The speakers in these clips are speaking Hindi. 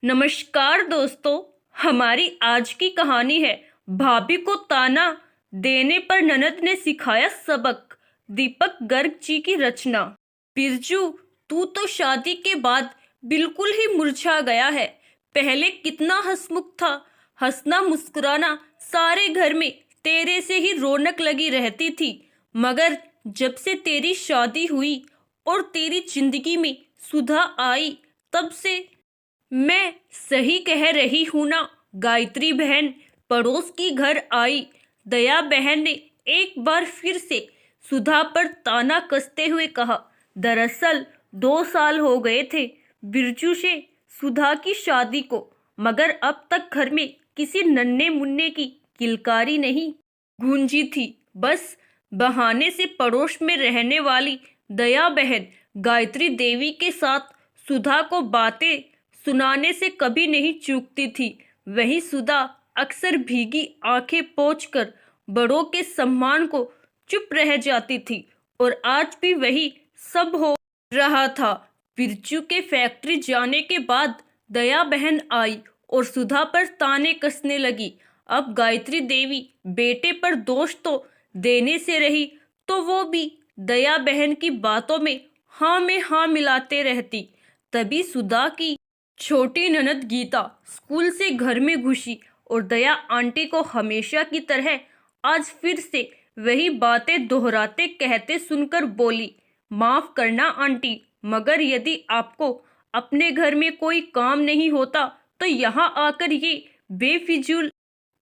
नमस्कार दोस्तों। हमारी आज की कहानी है भाभी को ताना देने पर ननद ने सिखाया सबक। दीपक गर्ग जी की रचना। बिरजू, तू तो शादी के बाद बिल्कुल ही मुरझा गया है। पहले कितना हंसमुख था, हंसना मुस्कुराना सारे घर में तेरे से ही रौनक लगी रहती थी। मगर जब से तेरी शादी हुई और तेरी जिंदगी में सुधा आई, तब से। मैं सही कह रही हूं ना? गायत्री बहन पड़ोस की घर आई। दया बहन ने एक बार फिर से सुधा पर ताना कसते हुए कहा। दरअसल 2 साल हो गए थे बिरजू से सुधा की शादी को, मगर अब तक घर में किसी नन्हे मुन्ने की किलकारी नहीं गूंजी थी। बस बहाने से पड़ोस में रहने वाली दया बहन गायत्री देवी के साथ सुधा को बातें सुनाने से कभी नहीं चूकती थी। वही सुधा अक्सर भीगी आंखें पोंछकर बड़ों के सम्मान को चुप रह जाती थी, और आज भी वही सब हो रहा था। बिरजू के फैक्ट्री जाने के बाद दया बहन आई और सुधा पर ताने कसने लगी। अब गायत्री देवी बेटे पर दोष तो देने से रही, तो वो भी दया बहन की बातों में हाँ में हाँ मिलाते रहती। तभी सुधा की छोटी ननद गीता स्कूल से घर में घुसी और दया आंटी को हमेशा की तरह आज फिर से वही बातें दोहराते कहते सुनकर बोली। माफ करना आंटी, मगर यदि आपको अपने घर में कोई काम नहीं होता तो यहाँ आकर ये बेफिजूल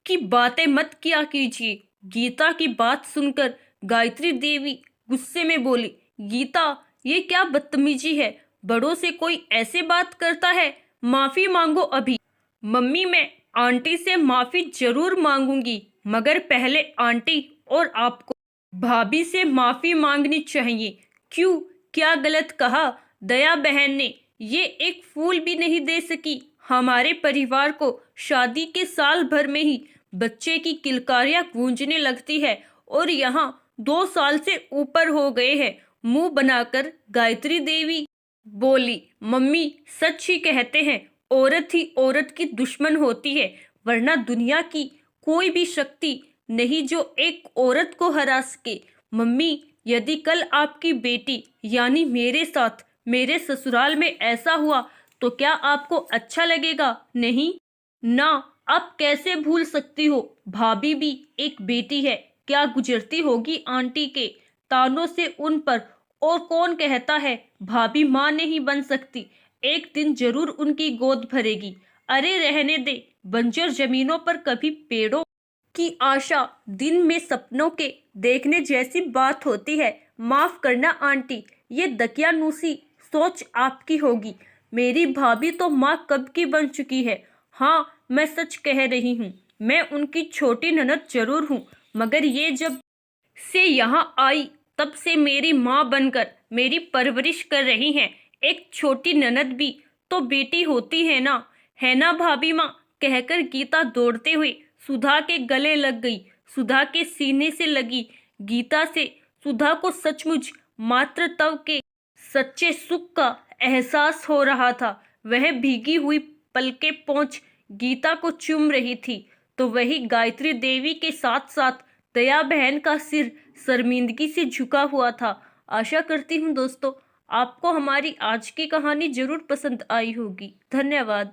की बातें मत किया कीजिए। गीता की बात सुनकर गायत्री देवी गुस्से में बोली। गीता, ये क्या बदतमीजी है? बड़ों से कोई ऐसे बात करता है? माफी मांगो अभी। मम्मी, मैं आंटी से माफी जरूर मांगूंगी, मगर पहले आंटी और आपको भाभी से माफी मांगनी चाहिए। क्यों, क्या गलत कहा? दया बहन ने ये एक फूल भी नहीं दे सकी हमारे परिवार को। शादी के साल भर में ही बच्चे की किलकारियां गूंजने लगती है, और यहाँ 2 साल से ऊपर हो गए हैं। मुंह बनाकर गायत्री देवी बोली। मम्मी, सच ही कहते हैं, औरत ही औरत की दुश्मन होती है, वरना दुनिया की कोई भी शक्ति नहीं जो एक औरत को हरा सके। मम्मी, यदि कल आपकी बेटी यानी मेरे साथ मेरे ससुराल में ऐसा हुआ तो क्या आपको अच्छा लगेगा? नहीं ना। आप कैसे भूल सकती हो? भाभी भी एक बेटी है। क्या गुजरती होगी आंटी के तानों से उन पर? और कौन कहता है भाभी माँ नहीं बन सकती? एक दिन जरूर उनकी गोद भरेगी। अरे रहने दे, बंजर जमीनों पर कभी पेड़ों की आशा दिन में सपनों के देखने जैसी बात होती है। माफ करना आंटी, ये दकियानूसी सोच आपकी होगी। मेरी भाभी तो माँ कब की बन चुकी है। हाँ, मैं सच कह रही हूँ। मैं उनकी छोटी ननद जरूर हूँ, मगर ये जब से यहाँ आई तब से मेरी माँ बनकर मेरी परवरिश कर रही हैं। एक छोटी ननद भी तो बेटी होती है ना भाभी माँ? कहकर गीता दौड़ते हुए सुधा के गले लग गई। सुधा के सीने से लगी गीता से सुधा को सचमुच मातृत्व के सच्चे सुख का एहसास हो रहा था। वह भीगी हुई पलके पोंछ गीता को चूम रही थी, तो वही गायत्री देवी के साथ साथ दया बहन का सिर शर्मिंदगी से झुका हुआ था। आशा करती हूँ दोस्तों आपको हमारी आज की कहानी जरूर पसंद आई होगी। धन्यवाद।